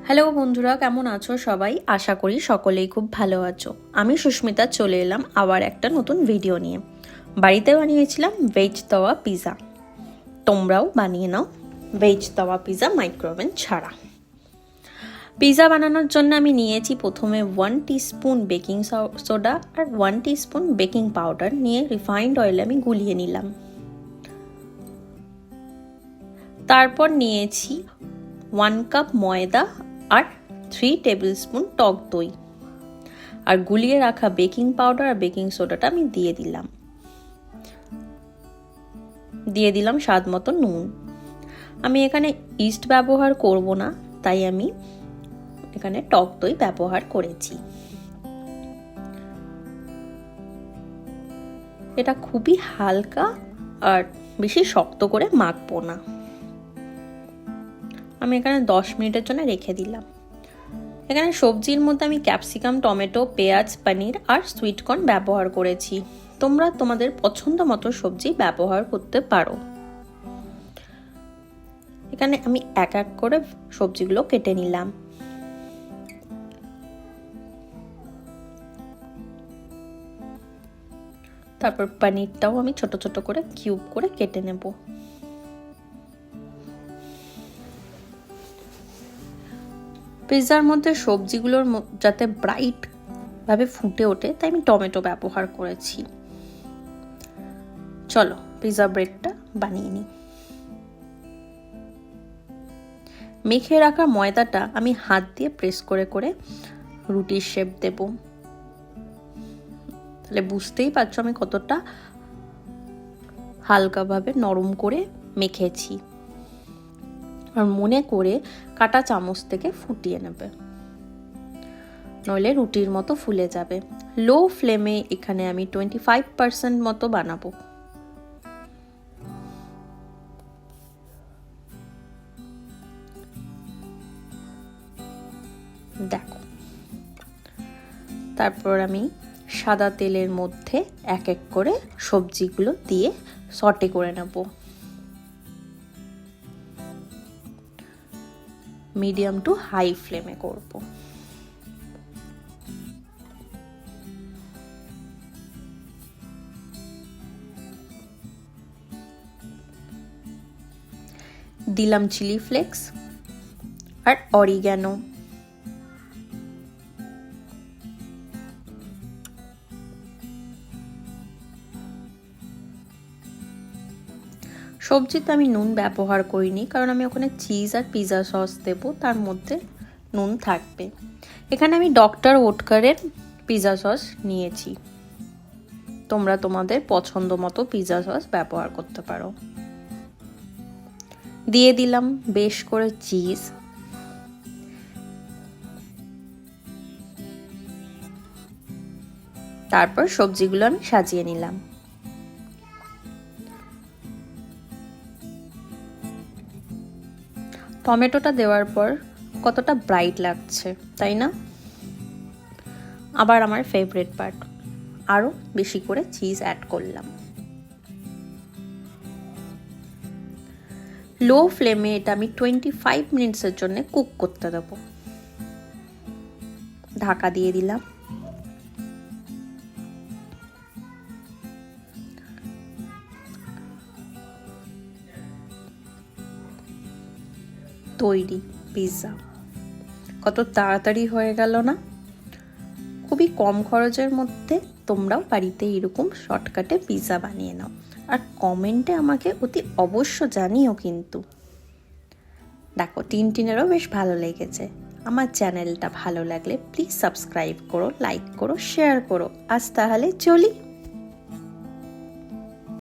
Hello বন্ধুরা, কেমন আছো সবাই? আশা করি সকলেই খুব ভালো আছো। আমি সুস্মিতা চলে এলাম আবার একটা নতুন ভিডিও নিয়ে। বাড়িতে বানিয়েছিলাম ভেজ তাওয়া পিৎজা। তোমরাও বানিয়ে নাও ভেজ তাওয়া পিৎজা মাইক্রোওভেন ছাড়া। পিৎজা বানানোর জন্য আমি নিয়েছি প্রথমে 1 টিস্পুন বেকিং সোডা আর 1 টিস্পুন বেকিং পাউডার নিয়ে রিফাইন্ড অয়েলে আমি গুলিয়ে নিলাম। তারপর নিয়েছি 1 কাপ ময়দা আর 3 টেবিলস্পুন টক দই আর গুলিয়ে রাখা বেকিং পাউডার আর বেকিং সোডাটা আমি দিয়ে দিলাম স্বাদ মতো নুন। আমি এখানে ইস্ট ব্যবহার করব না, তাই আমি এখানে টক দই ব্যবহার করেছি। এটা খুবই হালকা আর বেশি শক্ত করে মাখবো না। আমি এখানে 10 মিনিটের জন্য রেখে দিলাম। এখানে সবজির মধ্যে আমি ক্যাপসিকাম, টমেটো, পেঁয়াজ, পনির আর সুইট কর্ন ব্যবহার করেছি। তোমরা তোমাদের পছন্দ মতো সবজি ব্যবহার করতে পারো। এখানে আমি এক এক করে সবজিগুলো কেটে নিলাম। তারপর পনিরটাও আমি ছোট ছোট করে কিউব করে কেটে নেব। পিৎজার মধ্যে সবজিগুলোর যাতে ব্রাইট ভাবে ফুটে ওঠে, তাই আমি টমেটো ব্যবহার করেছি। চলো পিৎজা ব্রেডটা বানিয়ে নিই। মেখে রাখা ময়দাটা আমি হাত দিয়ে প্রেস করে করে রুটির শেপ দেব। তাহলে বুঝতেই পারছো আমি কতটা হালকাভাবে নরম করে মেখেছি। আর মনে করে কাটা চামচ থেকে ফুটিয়ে নেবে, নইলে রুটির মতো ফুলে যাবে। লো ফ্লেমে এখানে আমি 25% মতো বানাবো। দেখো, তারপর আমি সাদা তেলের মধ্যে এক এক করে সবজিগুলো দিয়ে সটে করে নেব। মিডিয়াম টু হাই ফ্লেমে করব। দিলাম চিলি ফ্লেক্স আর অরিগ্যানো। সবজিতে আমি নুন ব্যবহার করিনি, কারণ আমি ওখানে চিজ আর পিৎজা সস দেবো, তার মধ্যে নুন থাকবে। এখানে আমি ডক্টর ওটকারের পিৎজা সস নিয়েছি। তোমরা তোমাদের পছন্দ মতো পিৎজা সস ব্যবহার করতে পারো। দিয়ে দিলাম বেশ করে চিজ। তারপর সবজিগুলো আমি সাজিয়ে নিলাম। টমেটোটা দেওয়ার পর কতটা ব্রাইট লাগছে, তাই না? আবার আমার ফেভারিট পার্ট, আরো বেশি করে চিজ অ্যাড করলাম। লো ফ্লেমে এটা আমি 25 মিনিটসের জন্য কুক করতে দেব। ঢাকা দিয়ে দিলাম। তৈরি পিৎজা। কত তাড়াতাড়ি হয়ে গেল না? খুবই কম খরচের মধ্যে তোমরাও বাড়িতে এরকম শর্টকাটে পিৎজা বানিয়ে নাও, আর কমেন্টে আমাকে অতি অবশ্য জানিও কিন্তু। দেখো, টিনটিনেরও বেশ ভালো লেগেছে। আমার চ্যানেলটা ভালো লাগলে প্লিজ সাবস্ক্রাইব করো, লাইক করো, শেয়ার করো। আজ তাহলে চলি।